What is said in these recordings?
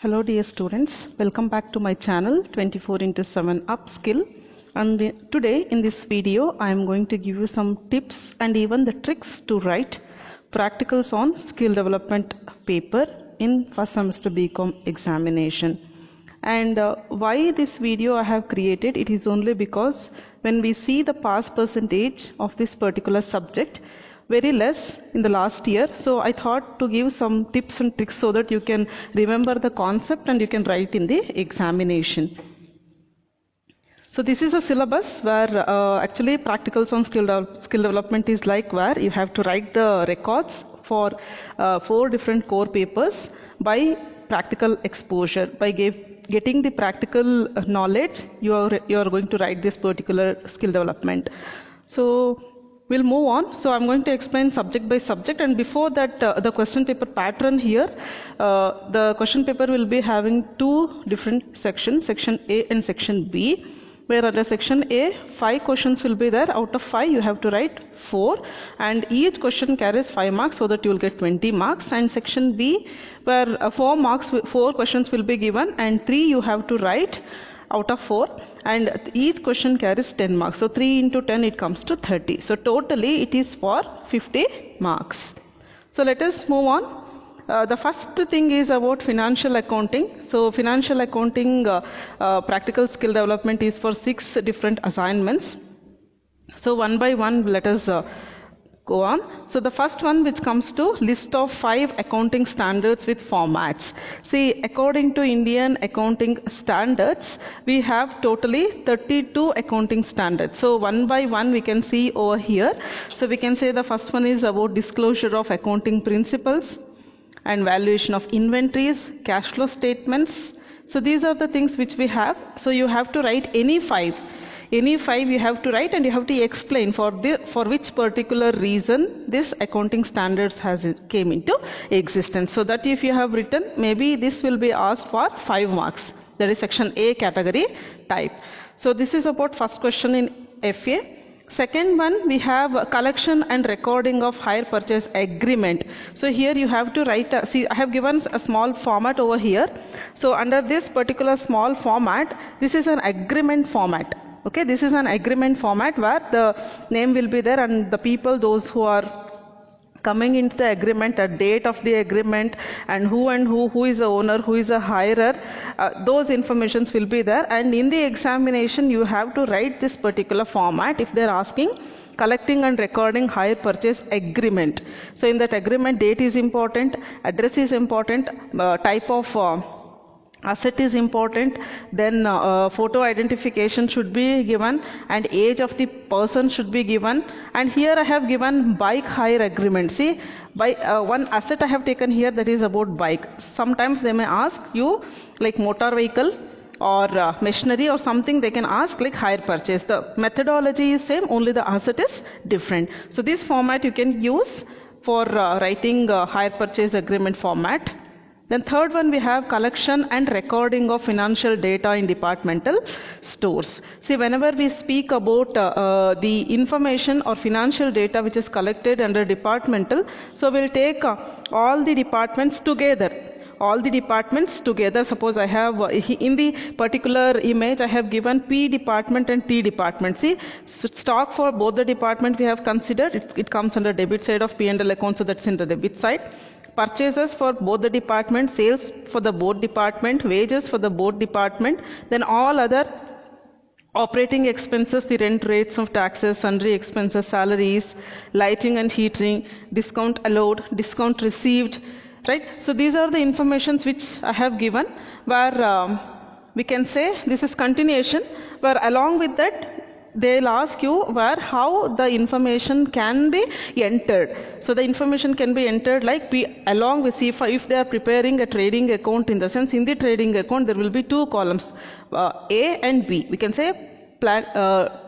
Hello dear students, welcome back to my channel 24/7 Upskill, and today in this video I am going to give you some tips and even the tricks to write practicals on skill development paper in first semester BCom examination. And why this video I have created, it is only because when we see the pass percentage of this particular subject, very less in the last year, so I thought to give some tips and tricks so that you can remember the concept and you can write in the examination. So this is a syllabus where actually practicals on skill development is like where you have to write the records for 4 different core papers by practical exposure. By getting the practical knowledge, you are going to write this particular skill development. So we'll move on. So I'm going to explain subject by subject, and before that the question paper pattern here, the question paper will be having 2 different sections, section A and section B, where under section A 5 questions will be there. Out of 5 you have to write 4, and each question carries 5 marks, so that you will get 20 marks. And section B, where 4 questions will be given and 3 you have to write out of 4, and each question carries 10 marks. So 3 into 10, it comes to 30. So totally it is for 50 marks. So let us move on. The first thing is about financial accounting. So financial accounting practical skill development is for 6 different assignments. So one by one let us go on. So the first one, which comes to list of 5 accounting standards with formats. See, according to Indian accounting standards, we have totally 32 accounting standards. So one by one we can see over here. So we can say the first one is about disclosure of accounting principles and valuation of inventories, cash flow statements. So these are the things which we have. So you have to write any 5 you have to write, and you have to explain for which particular reason this accounting standards came into existence. So that if you have written, maybe this will be asked for 5 marks. That is section A category type. So this is about first question in FA. Second one, we have collection and recording of hire purchase agreement. So here you have to write, see I have given a small format over here. So under this particular small format, this is an agreement format. Okay, this is an agreement format where the name will be there, and the people, those who are coming into the agreement, a date of the agreement, and who is the owner, who is a hirer, those informations will be there. And in the examination you have to write this particular format if they are asking collecting and recording hire purchase agreement. So in that agreement, date is important, address is important, type of asset is important, then photo identification should be given, and age of the person should be given. And here I have given bike hire agreement. See, by one asset I have taken here, that is about bike. Sometimes they may ask you like motor vehicle or machinery or something, they can ask like hire purchase. The methodology is same, only the asset is different. So this format you can use for writing hire purchase agreement format. Then third one, we have collection and recording of financial data in departmental stores. See, whenever we speak about the information or financial data which is collected under departmental, so we'll take all the departments together. Suppose I have in the particular image I have given P department and T department. See, stock for both the department we have considered, it comes under debit side of P&L account, so that's in the debit side. Purchases for both the departments, sales for the both department, wages for the both department, then all other operating expenses, the rent rates of taxes, sundry expenses, salaries, lighting and heating, discount allowed, discount received, right? So these are the informations which I have given, where we can say this is continuation, where along with that they'll ask you how the information can be entered. So the information can be entered like along with, if they are preparing a trading account, in the sense in the trading account there will be 2 columns, A and B. We can say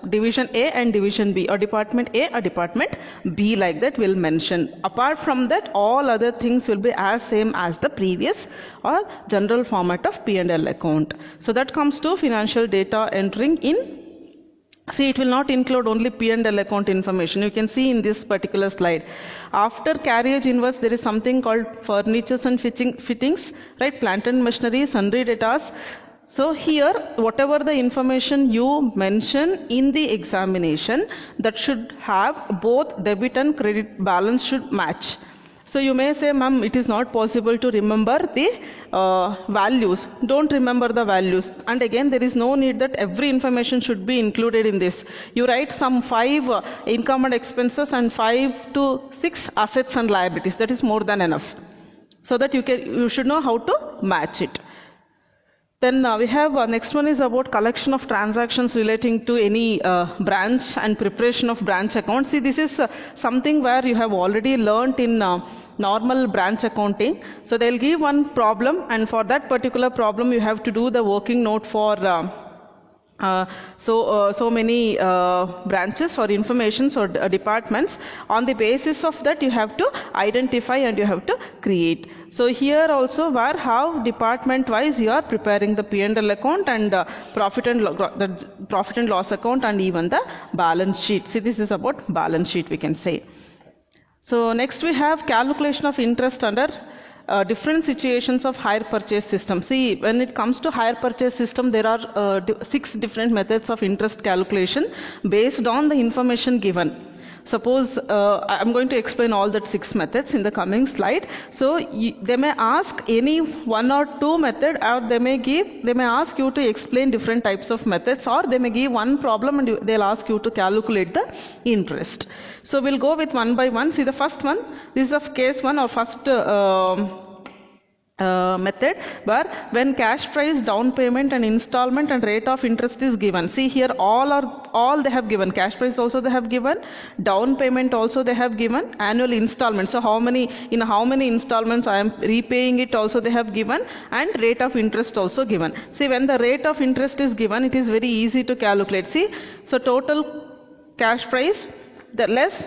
division A and division B, or department A or department B, like that will mention. Apart from that, all other things will be as same as the previous or general format of P&L account. So that comes to financial data entering in See, it will not include only P&L account information. You can see in this particular slide. After carriage invoice, there is something called furnitures and fittings, right? Plant and machinery, sundry debtors. So here, whatever the information you mention in the examination, that should have both debit and credit balance should match. So you may say, ma'am, it is not possible to remember the values. Don't remember the values. And again, there is no need that every information should be included in this. You write some 5 income and expenses and 5 to 6 assets and liabilities. That is more than enough. So that you should know how to match it. Then we have next one is about collection of transactions relating to any branch and preparation of branch accounts. See, this is something where you have already learnt in normal branch accounting. So they'll give one problem, and for that particular problem you have to do the working note for so many branches or informations or departments. On the basis of that, you have to identify and you have to create. So here also, where how department wise you are preparing the P&L account and profit and loss account and even the balance sheet. See, this is about balance sheet, we can say. So next we have calculation of interest under different situations of hire purchase system. See, when it comes to hire purchase system, there are 6 different methods of interest calculation based on the information given. Suppose I'm going to explain all that 6 methods in the coming slide. So they may ask any 1 or 2 method, or they may ask you to explain different types of methods, or they may give one problem and they'll ask you to calculate the interest. So we'll go with one by one. See, the first one, this is of case 1 or first method, where when cash price, down payment and installment and rate of interest is given. See, here all they have given. Cash price also they have given, down payment also they have given, annual installment. So how many installments I am repaying it also they have given, and rate of interest also given. See, when the rate of interest is given, it is very easy to calculate. See, so total cash price, the less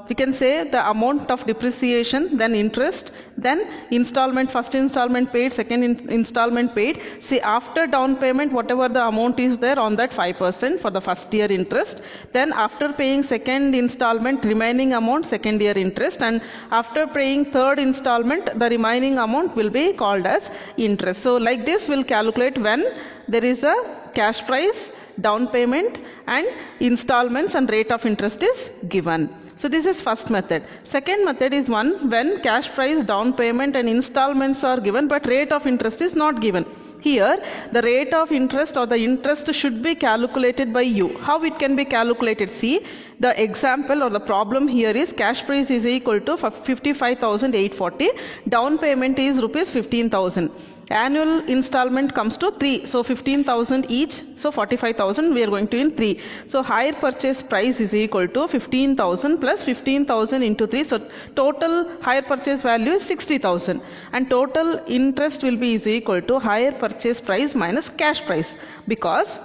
we can say the amount of depreciation, then interest, then installment, first installment paid, second installment paid. See, after down payment, whatever the amount is there, on that 5% for the first year interest. Then after paying second installment, remaining amount, second year interest, and after paying third installment, the remaining amount will be called as interest. So like this we'll calculate when there is a cash price, down payment and installments and rate of interest is given. So this is first method. Second method is one when cash price, down payment and installments are given but rate of interest is not given. Here the rate of interest or the interest should be calculated by you. How it can be calculated? See, the example or the problem here is cash price is equal to 55,840, down payment is rupees 15,000. Annual installment comes to 3, so 15,000 each, so 45,000 we are going to in 3. So hire purchase price is equal to 15,000 plus 15,000 into 3, so total hire purchase value is 60,000, and total interest will be is equal to hire purchase price minus cash price, because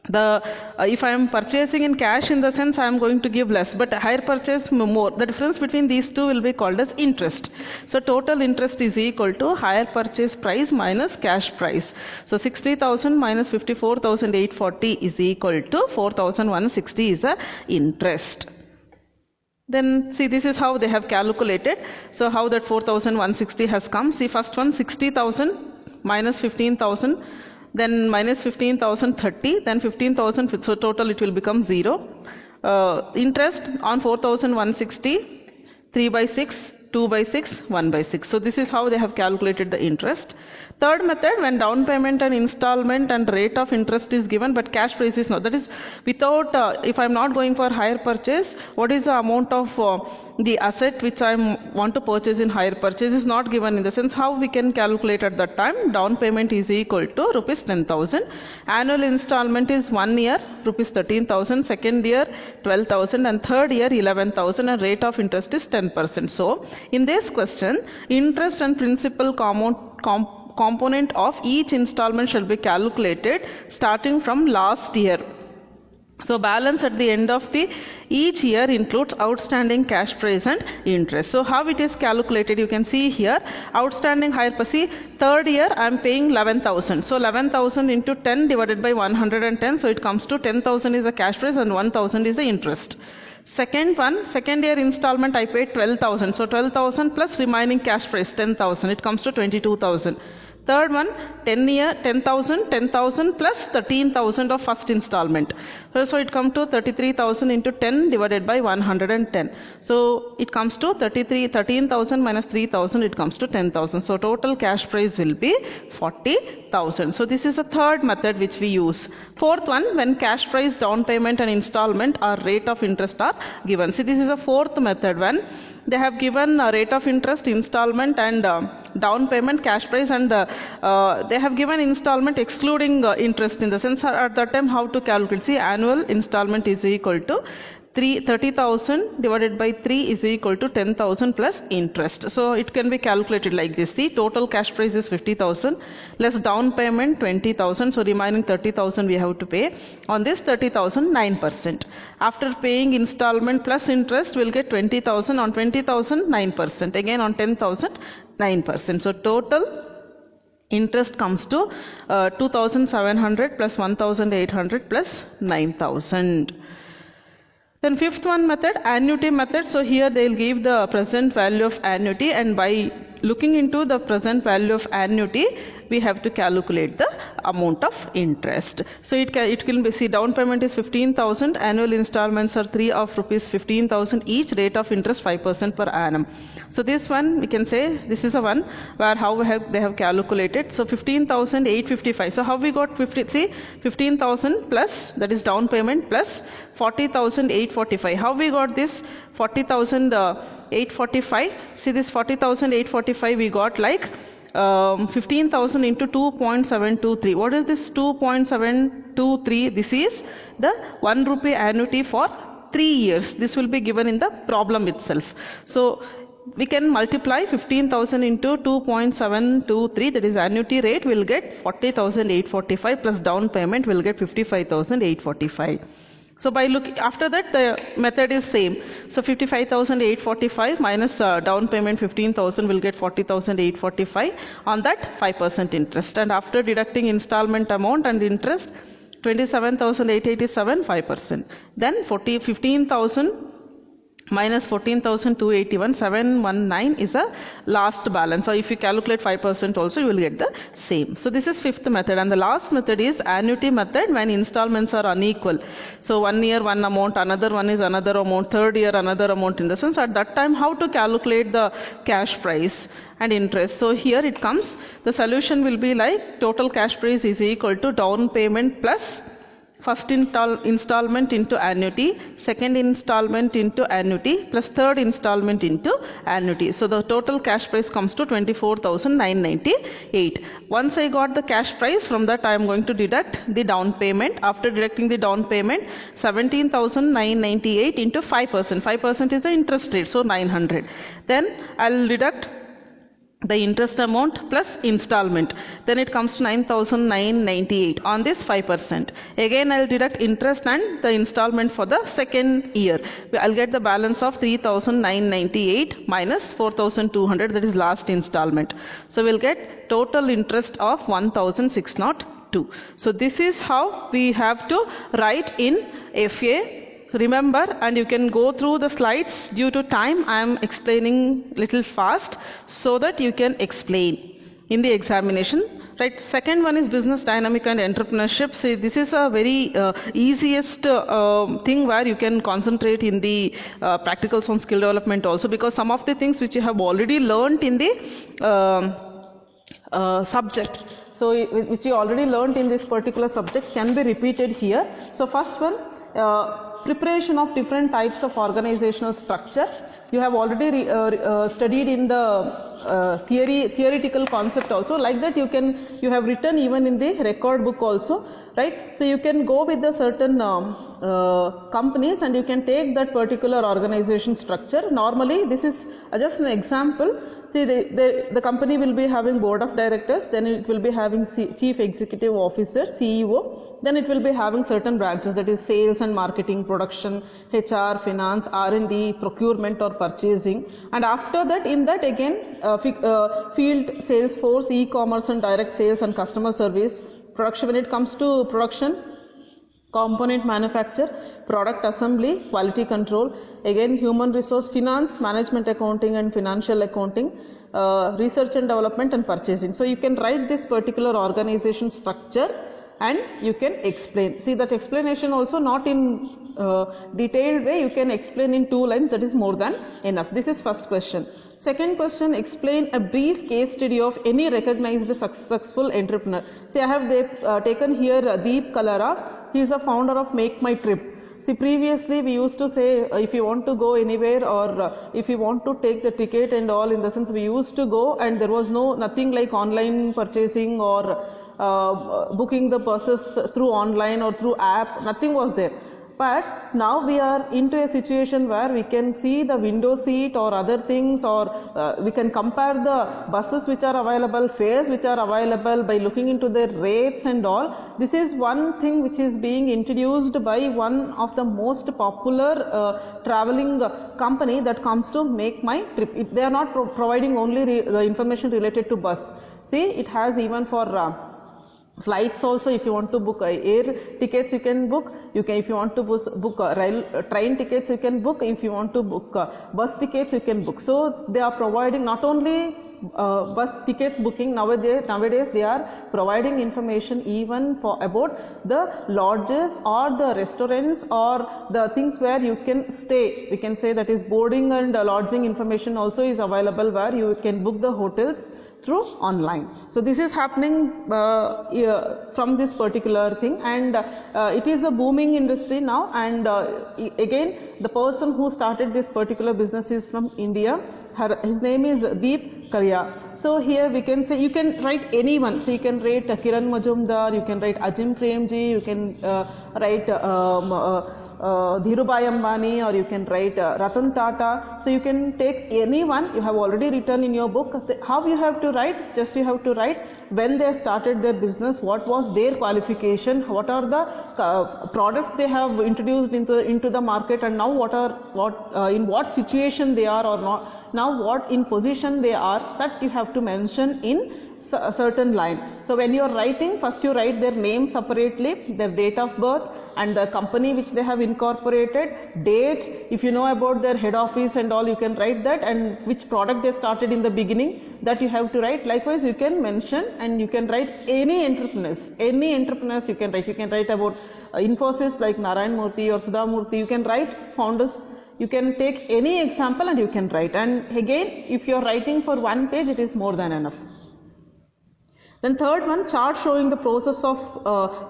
if I am purchasing in cash, in the sense I am going to give less, but hire purchase more. The difference between these two will be called as interest. So total interest is equal to hire purchase price minus cash price. So 60,000 minus 54,840 is equal to 4,160 is the interest. Then see, this is how they have calculated. So how that 4,160 has come? See, first one 60,000 minus 15,000. Then minus 15,000 30, then 15,000, so total it will become 0. Interest on 4,160, 3 by 6, 2 by 6, 1 by 6. So this is how they have calculated the interest. Third method, when down payment and installment and rate of interest is given but cash price is not. That is without, if I am not going for hire purchase, what is the amount of the asset which I want to purchase in hire purchase is not given. In the sense, how we can calculate at that time? Down payment is equal to rupees 10,000. Annual installment is 1 year, rupees 13,000. Second year 12,000 and third year 11,000, and rate of interest is 10%. So in this question, interest and principal component of each installment shall be calculated starting from last year. So balance at the end of the each year includes outstanding cash price and interest. So how it is calculated, you can see here, outstanding higher, see third year I am paying 11,000. So 11,000 into 10 divided by 110, so it comes to 10,000 is the cash price and 1,000 is the interest. Second one, second year installment I paid 12,000. So 12,000 plus remaining cash price 10,000, it comes to 22,000. Third one, 10,000, 10,000 plus 13,000 of first installment. So it comes to 33,000 into 10 divided by 110. So it comes to 13,000 minus 3,000, it comes to 10,000. So total cash price will be 40,000. So this is a third method which we use. Fourth one, when cash price, down payment and installment or rate of interest are given. See, this is a fourth method when they have given a rate of interest, installment and down payment, cash price, and they have given installment excluding interest, in the sense at that time how to calculate. See, annual installment is equal to 30,000 divided by 3 is equal to 10,000 plus interest. So it can be calculated like this. See, total cash price is 50,000 less down payment 20,000. So remaining 30,000 we have to pay. On this 30,000, 9%. After paying installment plus interest, we'll get 20,000. On 20,000, 9%. Again on 10,000, 9%. So total interest comes to 2,700 plus 1,800 plus 9,000. Then fifth one method, annuity method. So here they will give the present value of annuity, and by looking into the present value of annuity, we have to calculate the amount of interest. So it can be, see, down payment is 15,000, annual installments are 3 of rupees 15,000 each, rate of interest 5% per annum. So this one we can say this is a one where they have calculated. So 15,855. So how we got 15,000 plus, that is down payment, plus 40,845. How we got this 40,845? See, this 40,845 we got like 15,000 into 2.723. What is this 2.723? This is the 1 rupee annuity for 3 years. This will be given in the problem itself. So we can multiply 15,000 into 2.723, that is annuity rate, will get 40,845 plus down payment will get 55,845. So by looking after that, the method is same. So 55,845 minus down payment 15,000 will get 40,845. On that 5% interest, and after deducting installment amount and interest, 27,887, 5%. Then 15,000 minus 14,281, 719 is a last balance. So if you calculate 5% also, you will get the same. So this is fifth method, and the last method is annuity method when installments are unequal. So 1 year one amount, another one is another amount, third year another amount, in the sense at that time how to calculate the cash price and interest. So here it comes, the solution will be like total cash price is equal to down payment plus first installment into annuity, second installment into annuity, plus third installment into annuity. So the total cash price comes to 24,998. Once I got the cash price, from that I am going to deduct the down payment. After deducting the down payment, 17,998 into 5%. 5% is the interest rate, so 900. Then I will deduct the interest amount plus installment, then it comes to 9,998. On this 5%, again I will deduct interest and the installment for the second year. I will get the balance of 3,998 minus 4,200, that is last installment. So we will get total interest of 1,602. So this is how we have to write in FA. Remember, and you can go through the slides. Due to time, I am explaining little fast so that you can explain in the examination. Right. Second one is business dynamic and entrepreneurship. See, this is a very easiest thing where you can concentrate in the practicals on skill development also, because some of the things which you have already learnt in the subject, so which you already learnt in this particular subject can be repeated here. So first one, preparation of different types of organizational structure. You have already studied in the theoretical concept also. Like that you have written even in the record book also, right? So you can go with the certain companies and you can take that particular organization structure. Normally this is just an example. See, the company will be having board of directors, then it will be having chief executive officer, CEO, then it will be having certain branches, that is sales and marketing, production, HR, finance, R&D, procurement or purchasing, and after that, in that again field sales force, e-commerce and direct sales and customer service, production. When it comes to production, component manufacture, product assembly, quality control, again human resource, finance, management accounting and financial accounting, research and development and purchasing. So you can write this particular organization structure and you can explain. See, that explanation also not in detailed way, you can explain in 2 lines, that is more than enough. This is first question. Second question, explain a brief case study of any recognized successful entrepreneur. See, I have taken here Deep Kalra. He is the founder of Make My Trip. See, previously we used to say if you want to go anywhere or if you want to take the ticket and all, in the sense we used to go and there was nothing like online purchasing or booking the buses through online or through app, nothing was there. But now we are into a situation where we can see the window seat or other things, or we can compare the buses which are available, fares which are available by looking into their rates and all. This is one thing which is being introduced by one of the most popular traveling company that comes to Make My Trip. They are not providing only the information related to bus. See, it has even for flights also. If you want to book air tickets, you can book. If you want to book train tickets, you can book. If you want to book bus tickets, you can book. So they are providing not only bus tickets booking, nowadays they are providing information even for about the lodges or the restaurants or the things where you can stay. We can say that is boarding and lodging information also is available, where you can book the hotels through online. So this is happening from this particular thing, and it is a booming industry now. And again, the person who started this particular business is from India. His name is Deep Kalra. So here we can say, you can write anyone. So you can write Kiran Majumdar, you can write Ajim Premji, you can write Dhirubhai Ambani, or you can write Ratan Tata. So you can take anyone you have already written in your book. How you have to write? Just you have to write when they started their business, what was their qualification, what are the products they have introduced into the market, and now in what situation they are, or not, now what in position they are, that you have to mention in a certain line. So when you are writing, first you write their name separately, their date of birth and the company which they have incorporated, date, if you know about their head office and all, you can write that, and which product they started in the beginning, that you have to write. Likewise, you can mention, and you can write any entrepreneurs you can write. You can write about Infosys like Narayan Murthy or Sudha Murthy. You can write founders. You can take any example and you can write. And again, if you are writing for 1 page, it is more than enough. Then third one, chart showing the process of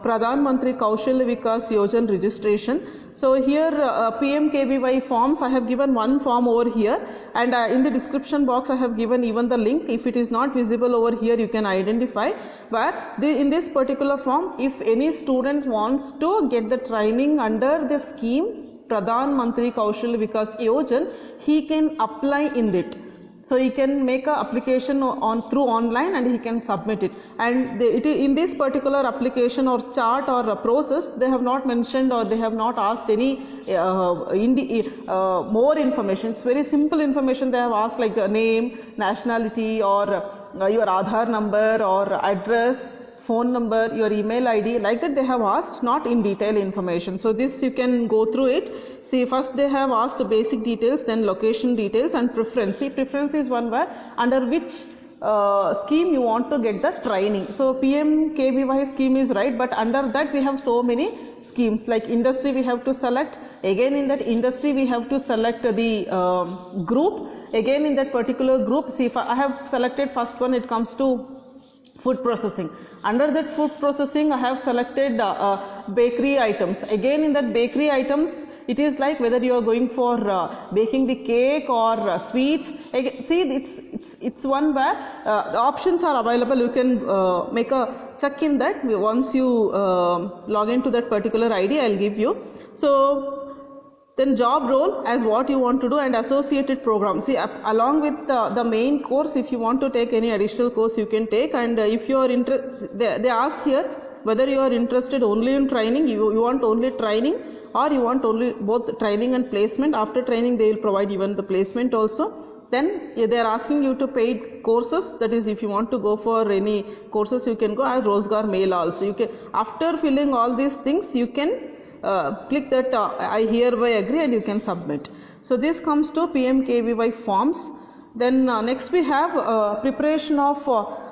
Pradhan Mantri Kaushalya Vikas Yojana registration. So here PMKVY forms, I have given one form over here, and in the description box I have given even the link. If it is not visible over here, you can identify. But in this particular form, if any student wants to get the training under the scheme Pradhan Mantri Kaushalya Vikas Yojana, he can apply in it. So he can make an application through online and he can submit it. And in this particular application or chart or process, they have not mentioned or they have not asked any more information. It's very simple information they have asked, like name, nationality, or your Aadhaar number or address, phone number, your email ID, like that they have asked, not in detail information. So this you can go through it. See, first they have asked basic details, then location details and preference. See, preference is one where under which scheme you want to get the training. So PMKVY scheme is right, but under that we have so many schemes. Like industry we have to select. Again in that industry we have to select the group. Again in that particular group, see, if I have selected first one, it comes to food processing. Under that food processing, I have selected bakery items. Again in that bakery items, it is like whether you are going for baking the cake or sweets. Again, see, it's one where the options are available. You can make a check in that once you log into that particular ID. I'll give you. So Then job role as what you want to do and associated programs. See, along with the main course, if you want to take any additional course, you can take. And if you are interested, they asked here whether you are interested only in training, you want only training, or you want only both training and placement. After training, they will provide even the placement also. Then they are asking you to paid courses. That is, if you want to go for any courses, you can go. As Rozgar Mail also, you can, after filling all these things, you can click that I hereby agree, and you can submit. So this comes to PMKVY forms. Then next we have preparation of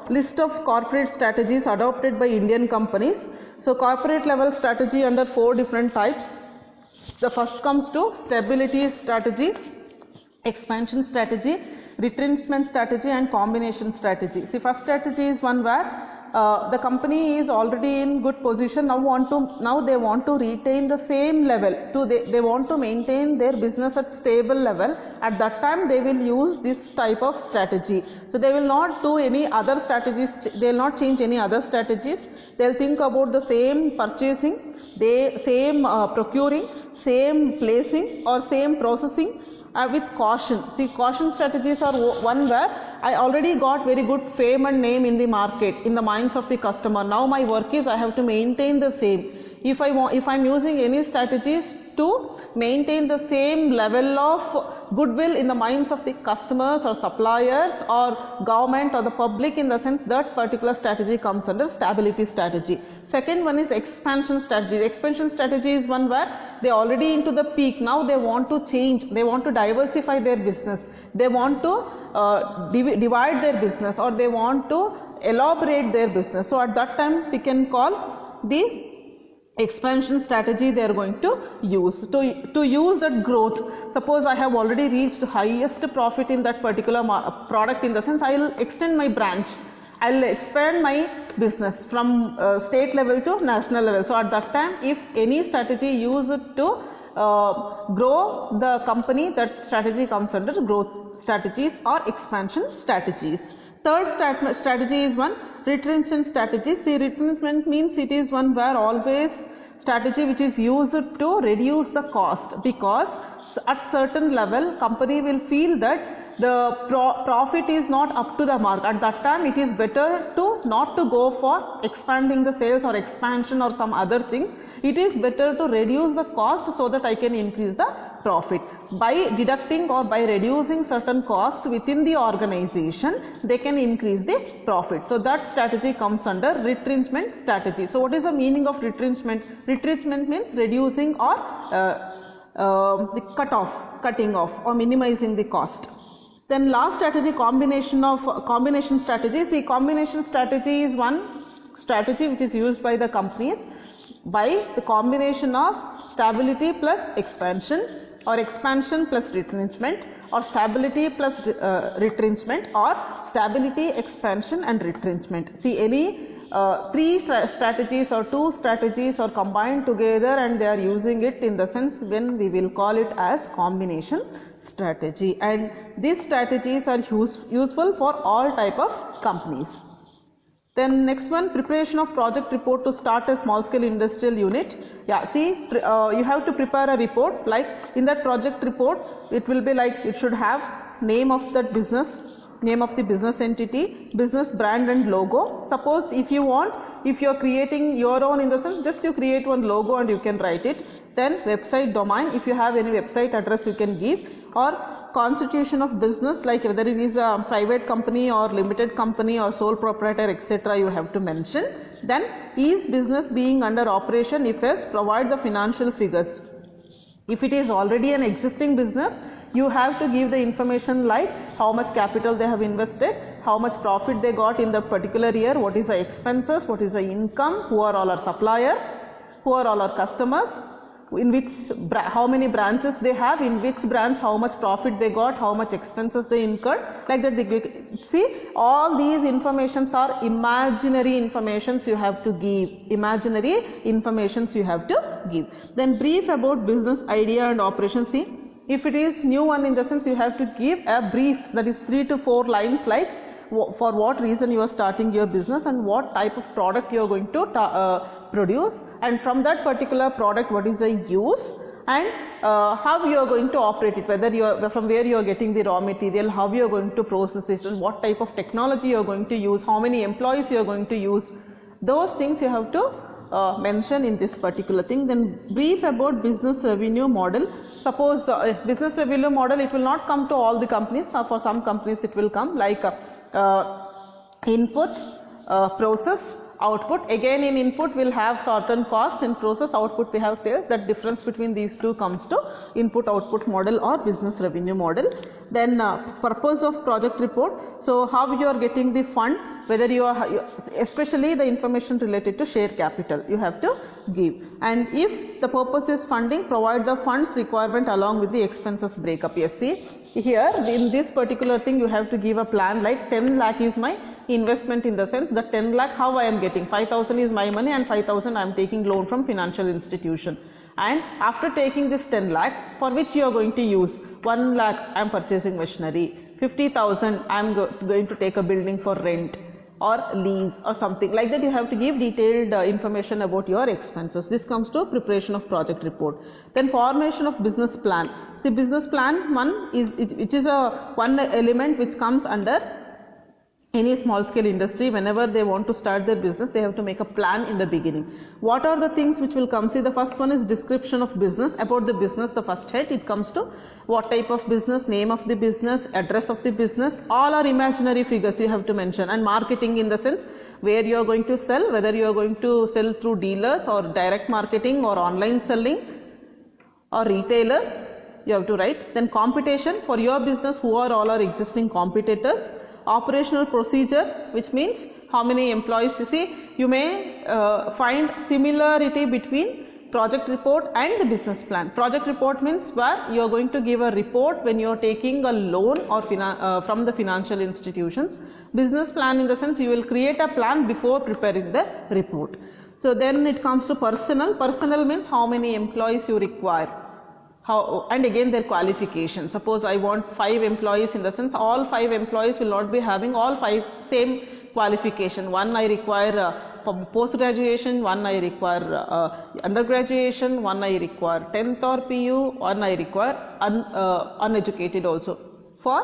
list of corporate strategies adopted by Indian companies. So corporate level strategy under 4 different types. The first comes to stability strategy, expansion strategy, retrenchment strategy, and combination strategy. See, first strategy is one where the company is already in good position. Now they want to retain the same level. They want to maintain their business at stable level. At that time, they will use this type of strategy. So they will not do any other strategies. They will not change any other strategies. They will think about the same purchasing, same procuring, same placing, or same processing. With caution. See, caution strategies are one where I already got very good fame and name in the market, in the minds of the customer. Now my work is I have to maintain the same. If I'm using any strategies to maintain the same level of goodwill in the minds of the customers or suppliers or government or the public, in the sense that particular strategy comes under stability strategy. Second one is expansion strategy. The expansion strategy is one where they are already into the peak. Now they want to change, they want to diversify their business, they want to divide their business, or they want to elaborate their business. So at that time we can call the expansion strategy they are going to use. To use that growth, suppose I have already reached highest profit in that particular product, in the sense I will extend my branch, I will expand my business from state level to national level. So at that time, if any strategy used to grow the company, that strategy comes under growth strategies or expansion strategies. Third strategy is one retrenchment strategy. See, retrenchment means it is one where always strategy which is used to reduce the cost, because at certain level company will feel that the profit is not up to the mark. At that time it is better to not to go for expanding the sales or expansion or some other things. It is better to reduce the cost so that I can increase the profit. By deducting or by reducing certain cost within the organization, they can increase the profit. So that strategy comes under retrenchment strategy. So what is the meaning of retrenchment? Retrenchment means reducing or cutting off or minimizing the cost. Then last strategy, combination strategy. See, combination strategy is one strategy which is used by the companies by the combination of stability plus expansion, or expansion plus retrenchment, or stability plus retrenchment, or stability, expansion and retrenchment. See, any 3 strategies or 2 strategies are combined together and they are using it, in the sense when we will call it as combination strategy, and these strategies are useful for all type of companies. Then next one, preparation of project report to start a small scale industrial unit. Yeah, see, you have to prepare a report. Like in that project report, it will be like, it should have name of that business, name of the business entity, business brand and logo. Suppose if you want, if you are creating your own, in the sense just you create one logo and you can write it. Then website domain, if you have any website address you can give, or constitution of business, like whether it is a private company or limited company or sole proprietor, etc. you have to mention. Then is business being under operation? If yes, provide the financial figures. If it is already an existing business, you have to give the information like how much capital they have invested, how much profit they got in the particular year, what is the expenses, what is the income, who are all our suppliers, who are all our customers, in which how many branches they have, in which branch how much profit they got, how much expenses they incurred, like that. See, all these informations are imaginary informations you have to give, imaginary informations you have to give. Then brief about business idea and operation. See, if it is new one, in the sense you have to give a brief, that is 3 to 4 lines, like for what reason you are starting your business and what type of product you are going to produce, and from that particular product what is the use, and how you are going to operate it, whether you are from where you are getting the raw material, how you are going to process it, and what type of technology you are going to use, how many employees you are going to use. Those things you have to mention in this particular thing. Then brief about business revenue model. Suppose business revenue model, it will not come to all the companies. For some companies it will come like input, process, output. Again in input we will have certain costs, in process output we have sales. That difference between these two comes to input output model or business revenue model. Then purpose of project report. So how you are getting the fund, whether you are, especially the information related to share capital you have to give, and if the purpose is funding, provide the funds requirement along with the expenses breakup. Yes, see here in this particular thing you have to give a plan like 10 lakh is my investment, in the sense that 10 lakh how I am getting, 5,000 is my money and 5,000 I am taking loan from financial institution, and after taking this 10 lakh for which you are going to use, 1 lakh I am purchasing machinery, 50,000 I am going to take a building for rent or lease or something like that. You have to give detailed information about your expenses. This comes to preparation of project report. Then formation of business plan. See, business plan which is one element which comes under any small scale industry. Whenever they want to start their business, they have to make a plan in the beginning. What are the things which will come? See, the first one is description of business. About the business, the first head, it comes to what type of business, name of the business, address of the business. All are imaginary figures you have to mention. And marketing, in the sense where you are going to sell, whether you are going to sell through dealers or direct marketing or online selling or retailers, you have to write. Then competition, for your business, who are all our existing competitors. Operational procedure, which means how many employees. You see, you may find similarity between project report and the business plan. Project report means where you are going to give a report when you are taking a loan or from the financial institutions. Business plan, in the sense you will create a plan before preparing the report. So then it comes to personal. Personal means how many employees you require. How, and again their qualification. Suppose I want 5 employees, in the sense all 5 employees will not be having all 5 same qualification. One I require post graduation, one I require undergraduation, one I require 10th or PU, one I require uneducated also for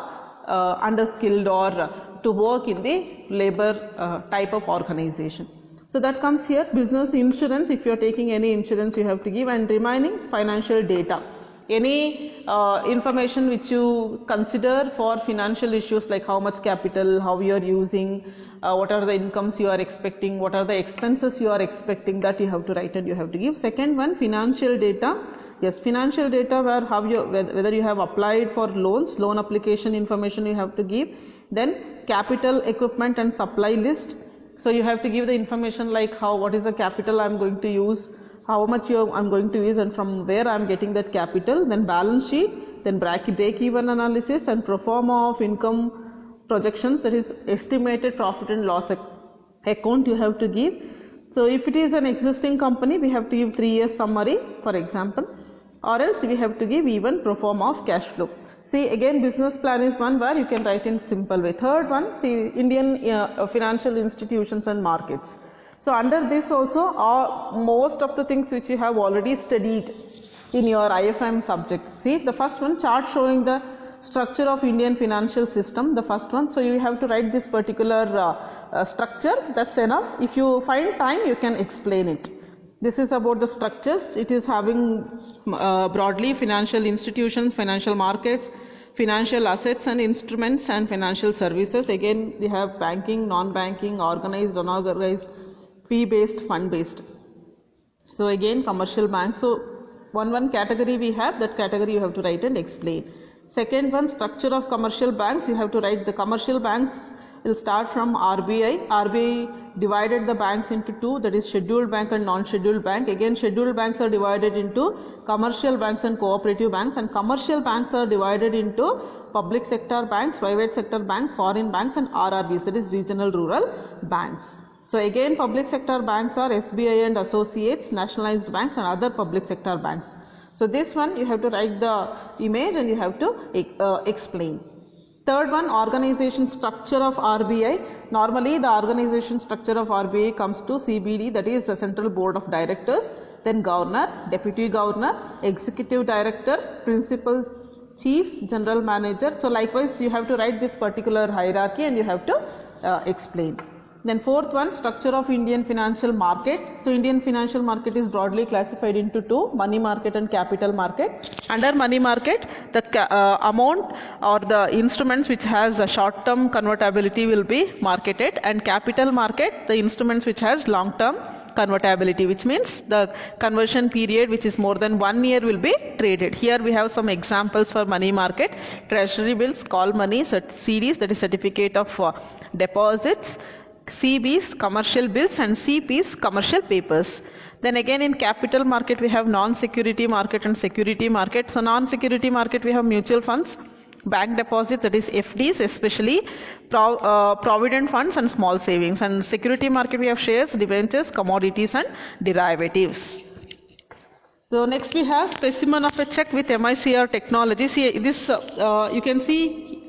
underskilled or to work in the labor type of organization. So that comes here. Business insurance, if you are taking any insurance you have to give, and remaining financial data. Any information which you consider for financial issues, like how much capital, how you are using, what are the incomes you are expecting, what are the expenses you are expecting, that you have to write and you have to give. Second one, financial data. Yes, financial data, where whether you have applied for loans, loan application information you have to give. Then capital, equipment and supply list. So you have to give the information like what is the capital I am going to use, how much I am going to use and from where I am getting that capital. Then balance sheet, then break-even analysis and pro forma of income projections, that is estimated profit and loss account you have to give. So if it is an existing company, we have to give 3 years summary, for example, or else we have to give even pro forma of cash flow. See, again business plan is one where you can write in simple way. Third one, see, Indian financial institutions and markets. So under this also most of the things which you have already studied in your IFM subject. See, the first one, chart showing the structure of Indian financial system, the first one. So you have to write this particular structure, that's enough. If you find time you can explain it. This is about the structures. It is having broadly financial institutions, financial markets, financial assets and instruments and financial services. Again we have banking, non-banking, organized, unorganized, fee-based, fund-based. So again commercial banks. So one category we have, that category you have to write and explain. Second one, structure of commercial banks. You have to write the commercial banks will start from RBI. RBI divided the banks into two, that is scheduled bank and non-scheduled bank. Again scheduled banks are divided into commercial banks and cooperative banks, and commercial banks are divided into public sector banks, private sector banks, foreign banks and RRBs, that is regional rural banks. So again public sector banks are SBI and associates, nationalized banks and other public sector banks. So this one you have to write the image and you have to explain. Third one, organization structure of RBI. Normally the organization structure of RBI comes to CBD, that is the Central Board of Directors. then governor, deputy governor, executive director, principal, chief, general manager. So likewise you have to write this particular hierarchy and you have to explain. Then fourth one, structure of Indian financial market. So Indian financial market is broadly classified into two, money market and capital market. Under money market, the amount or the instruments which has a short term convertibility will be marketed, and capital market, the instruments which has long term convertibility, which means the conversion period which is more than 1 year will be traded. Here we have some examples for money market: treasury bills, call money, CDs, that is certificate of deposits, CBs, commercial bills, and CPs, commercial papers. Then again in capital market we have non-security market and security market. So non-security market we have mutual funds, bank deposit, that is FDs, especially provident funds and small savings. And security market we have shares, debentures, commodities and derivatives. So next we have specimen of a check with MICR technology. See this you can see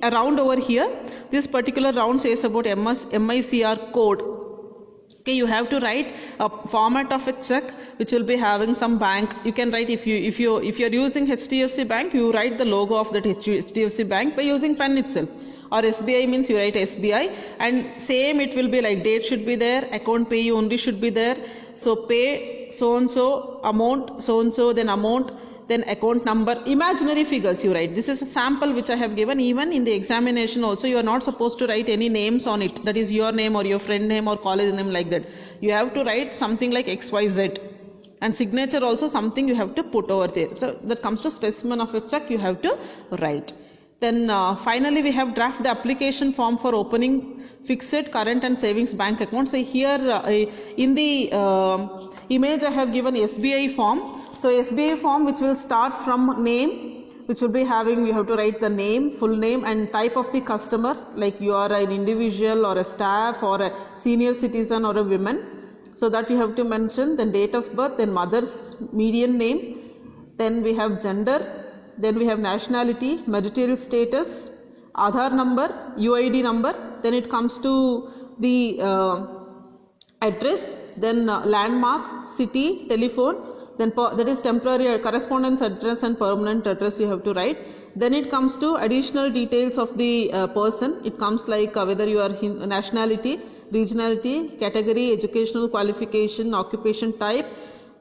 around over here. This particular round says about MICR code. Okay, you have to write a format of a check which will be having some bank. You can write, if you are using HDFC Bank, you write the logo of that HDFC Bank by using pen itself. Or SBI means you write SBI, and same it will be like date should be there, account payee only should be there. So pay so and so, amount so and so, then amount, then account number, imaginary figures you write. This is a sample which I have given. Even in the examination also you are not supposed to write any names on it, that is your name or your friend name or college name, like that. You have to write something like XYZ, and signature also something you have to put over there. So that comes to specimen of a check you have to write. Then finally we have draft the application form for opening fixed, current and savings bank accounts. So here in the image I have given SBI form. So SBI form which will start from name, which will be having, you have to write the name, full name, and type of the customer, like you are an individual or a staff or a senior citizen or a woman. So that you have to mention. Then date of birth, then mother's median name, then we have gender, then we have nationality, marital status, Aadhaar number, UID number, then it comes to the address, then landmark, city, telephone, then that is temporary correspondence address and permanent address you have to write. Then it comes to additional details of the person. It comes like whether you are nationality, regionality, category, educational qualification, occupation type,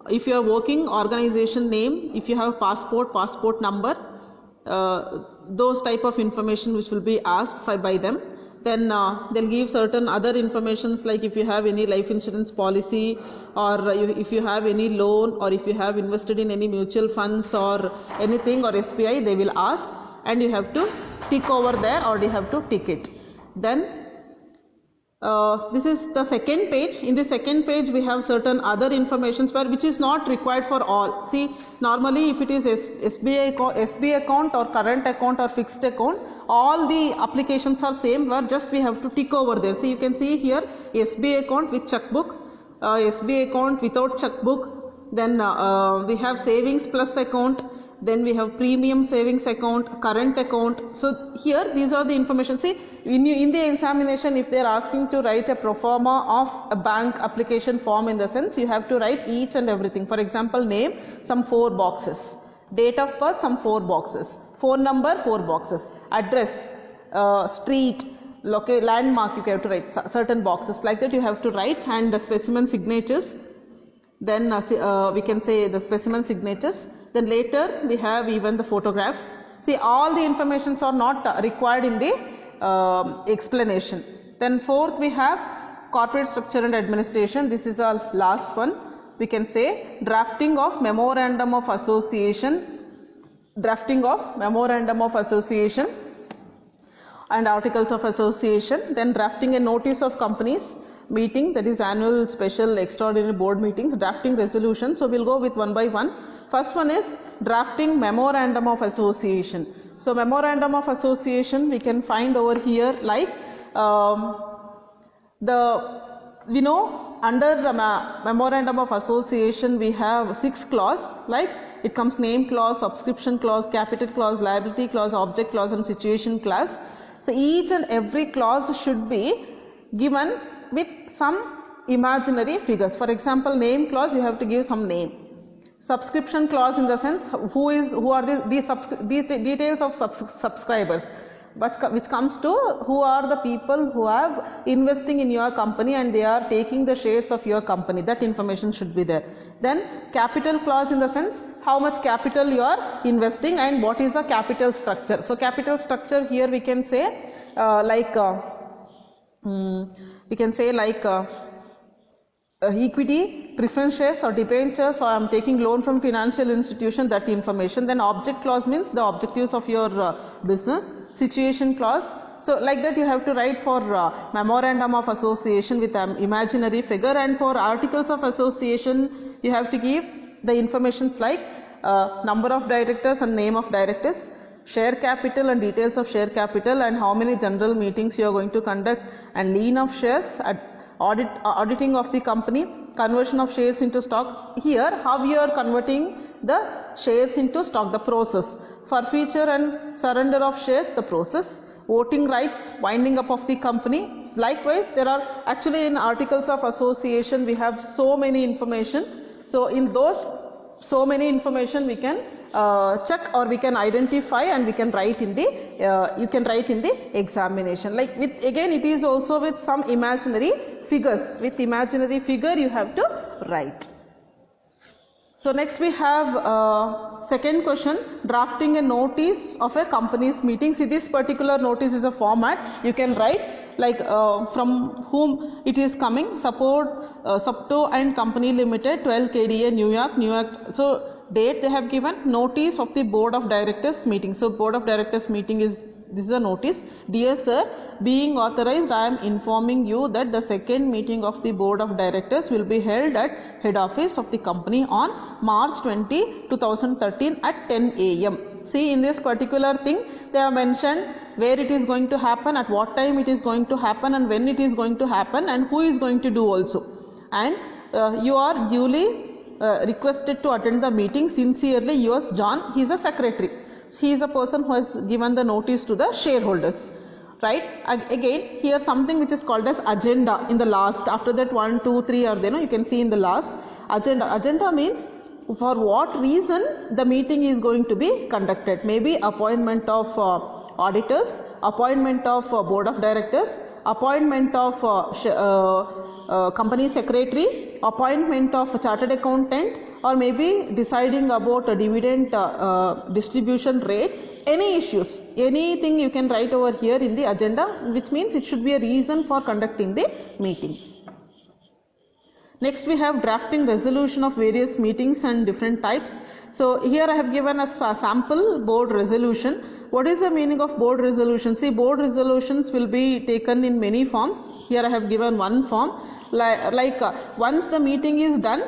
if you are working, organization name, if you have passport, passport number, those type of information which will be asked by them. Then they'll give certain other informations, like if you have any life insurance policy, or if you have any loan, or if you have invested in any mutual funds or anything, or SBI, they will ask, and you have to tick over there, or you have to tick it. Then this is the second page. In the second page we have certain other informations which is not required for all. See, normally if it is SBI account or current account or fixed account, all the applications are same, where just we have to tick over there. See, you can see here SBI account with checkbook, SBI account without checkbook, then we have savings plus account, then we have premium savings account, current account. So here these are the information. See, in the examination, if they are asking to write a pro forma of a bank application form, in the sense you have to write each and everything. For example, name, some 4 boxes, date of birth, some 4 boxes, phone number, 4 boxes, address, street, landmark, you have to write certain boxes, like that you have to write. And the specimen signatures, then we can say the specimen signatures. Then later we have even the photographs. See, all the informations are not required in the explanation. Then fourth we have corporate structure and administration. This is our last one. We can say drafting of memorandum of association, and articles of association. Then drafting a notice of companies meeting, that is annual, special, extraordinary board meetings, drafting resolutions. So we'll go with one by one. First one is drafting memorandum of association. So memorandum of association we can find over here, like we know under the memorandum of association we have 6 clauses, like it comes name clause, subscription clause, capital clause, liability clause, object clause and situation clause. So each and every clause should be given with some imaginary figures. For example, name clause, you have to give some name. Subscription clause in the sense who are these details of subscribers, which comes to who are the people who are investing in your company and they are taking the shares of your company. That information should be there. Then capital clause in the sense how much capital you are investing and what is the capital structure. So capital structure here we can say equity, preference shares or debentures, or I am taking loan from financial institution, that information. Then object clause means the objectives of your business. Situation clause, so like that you have to write for memorandum of association with imaginary figure, and for articles of association you have to give the informations like number of directors and name of directors, share capital and details of share capital, and how many general meetings you are going to conduct, and lien of shares, auditing of the company, conversion of shares into stock. Here how you are converting the shares into stock, the process. Forfeiture and surrender of shares, the process. Voting rights, winding up of the company. Likewise, there are actually in articles of association we have so many information. So in those so many information we can check or we can identify and we can write in the you can write in the examination. Like with again it is also with some imaginary figures. With imaginary figure you have to write. So next we have second question, drafting a notice of a company's meeting. See, this particular notice is a format. You can write like from whom it is coming. Support Subto and Company Limited, 12 KDA, New York. So date they have given, notice of the board of directors meeting. So board of directors meeting is, this is a notice. Dear sir, being authorized, I am informing you that the second meeting of the board of directors will be held at head office of the company on March 20, 2013 at 10 AM. See, in this particular thing they have mentioned where it is going to happen, at what time it is going to happen, and when it is going to happen, and who is going to do also. And you are duly requested to attend the meeting. Sincerely yours, John. He is a secretary. He is a person who has given the notice to the shareholders. Right? Again, here something which is called as agenda in the last. After that 1, 2, 3 are there. You can see in the last agenda. Agenda means for what reason the meeting is going to be conducted. Maybe appointment of auditors, appointment of board of directors, appointment of company secretary, appointment of chartered accountant, or maybe deciding about a dividend distribution rate. Any issues, anything you can write over here in the agenda, which means it should be a reason for conducting the meeting. Next we have drafting resolution of various meetings and different types. So here I have given us a sample board resolution. What is the meaning of board resolution? See, board resolutions will be taken in many forms. Here I have given one form. Once the meeting is done,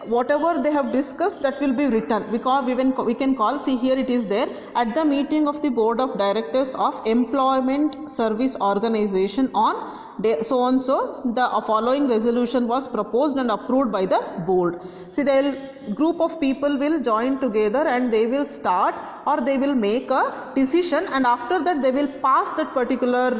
whatever they have discussed, that will be written. Because we can call, see here it is there, at the meeting of the board of directors of Employment Service Organization on so and so, the following resolution was proposed and approved by the board. See, the group of people will join together and they will start or they will make a decision, and after that they will pass that particular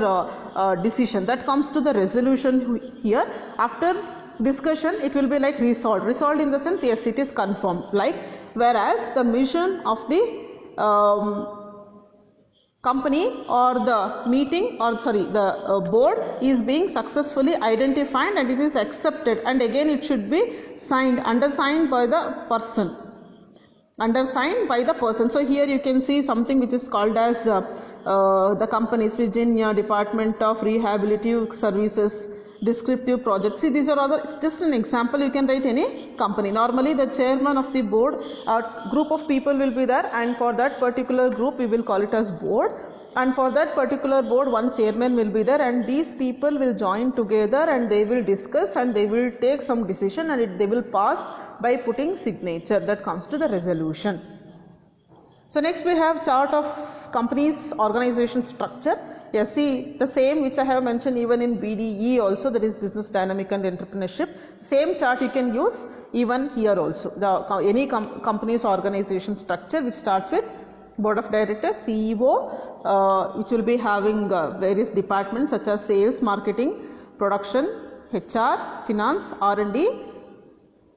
decision. That comes to the resolution here. After discussion it will be like resolved. Resolved in the sense, yes, it is confirmed. Like, whereas the mission of the company or the meeting or the board is being successfully identified and it is accepted, and again it should be signed, undersigned by the person. So here you can see something which is called as the company's Virginia Department of Rehabilitative Services descriptive project. See, these are other, just an example. You can write any company. Normally the chairman of the board, a group of people will be there, and for that particular group we will call it as board, and for that particular board one chairman will be there, and these people will join together and they will discuss and they will take some decision, and they will pass by putting signature. That comes to the resolution. So next we have chart of company's organization structure. Yes, see, the same which I have mentioned even in BDE also, that is business dynamic and entrepreneurship. Same chart you can use even here also. Any company's organization structure which starts with board of directors, CEO, which will be having various departments such as sales, marketing, production, HR, finance, R&D,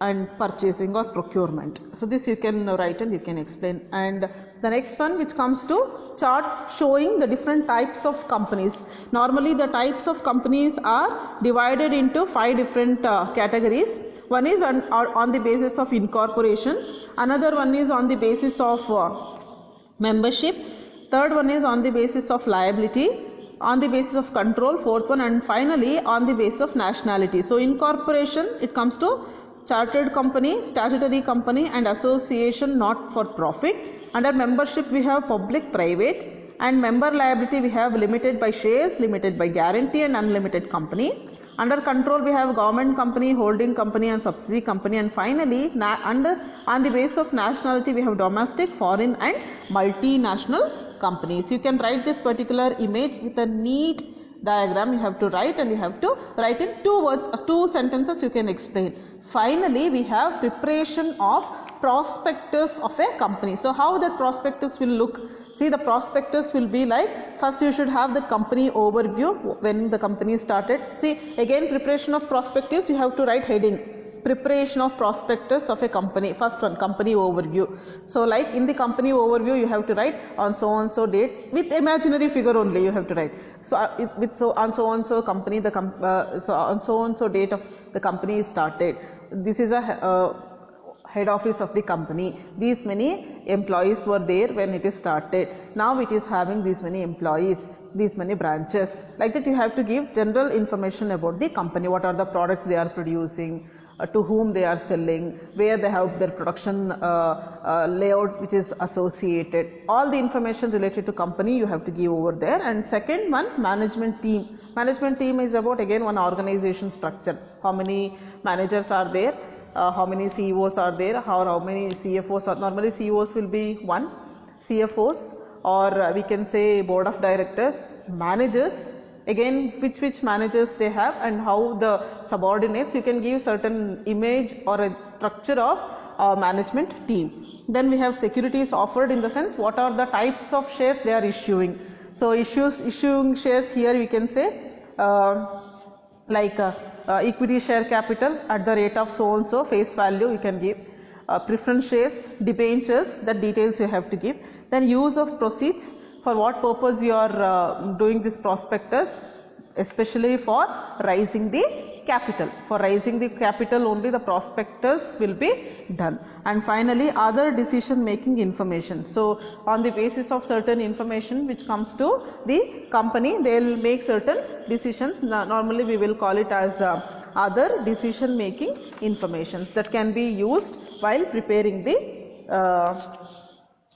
and purchasing or procurement. So this you can write and you can explain. And the next one, which comes to chart showing the different types of companies. Normally the types of companies are divided into 5 different categories. One is on the basis of incorporation, another one is on the basis of membership, third one is on the basis of liability, on the basis of control, fourth one, and finally on the basis of nationality. So incorporation, it comes to chartered company, statutory company and association not for profit. Under membership we have public, private, and member liability we have limited by shares, limited by guarantee and unlimited company. Under control we have government company, holding company and subsidiary company, and finally on the basis of nationality we have domestic, foreign and multinational companies. You can write this particular image with a neat diagram. You have to write, and you have to write in 2 words, 2 sentences you can explain. Finally we have preparation of prospectus of a company. So how that prospectus will look? See, the prospectus will be like, first you should have the company overview when the company started. See, again preparation of prospectus, you have to write heading, preparation of prospectus of a company. First one, company overview. So like in the company overview you have to write on so and so date, with imaginary figure only you have to write. So on so and so company, so on so and so date of the company is started. This is a head office of the company. These many employees were there when it is started. Now it is having these many employees, these many branches. Like that you have to give general information about the company. What are the products they are producing, to whom they are selling, where they have their production layout which is associated. All the information related to company you have to give over there. And second one, management team. Management team is about again one organization structure. How many managers are there? How many CEOs are there, how many CFOs are. Normally CEOs will be 1, CFOs, or we can say board of directors, managers, again which managers they have, and how the subordinates. You can give certain image or a structure of management team. Then we have securities offered, in the sense what are the types of shares they are issuing. So issuing shares, here we can say equity share capital at the rate of so and so, face value you can give, preference shares, debentures, that details you have to give. Then use of proceeds, for what purpose you are doing this prospectus, especially for raising the capital. For raising the capital only the prospectus will be done. And finally other decision making information. So on the basis of certain information which comes to the company, they will make certain decisions. Normally we will call it as other decision making information that can be used while preparing the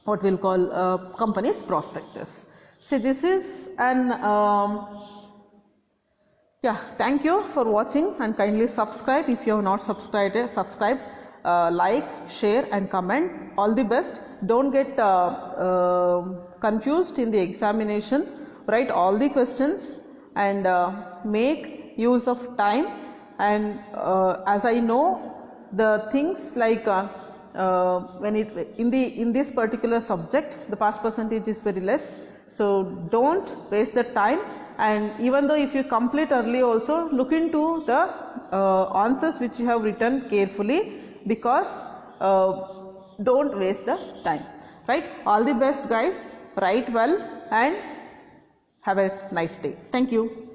what we will call company's prospectus. See, this is an thank you for watching, and kindly subscribe if you have not subscribed. Subscribe, like, share and comment. All the best. Don't get confused in the examination. Write all the questions and make use of time. And as I know, the things like when in this particular subject the pass percentage is very less. So don't waste the time. And even though if you complete early also, look into the answers which you have written carefully, because don't waste the time, right? All the best guys, write well and have a nice day. Thank you.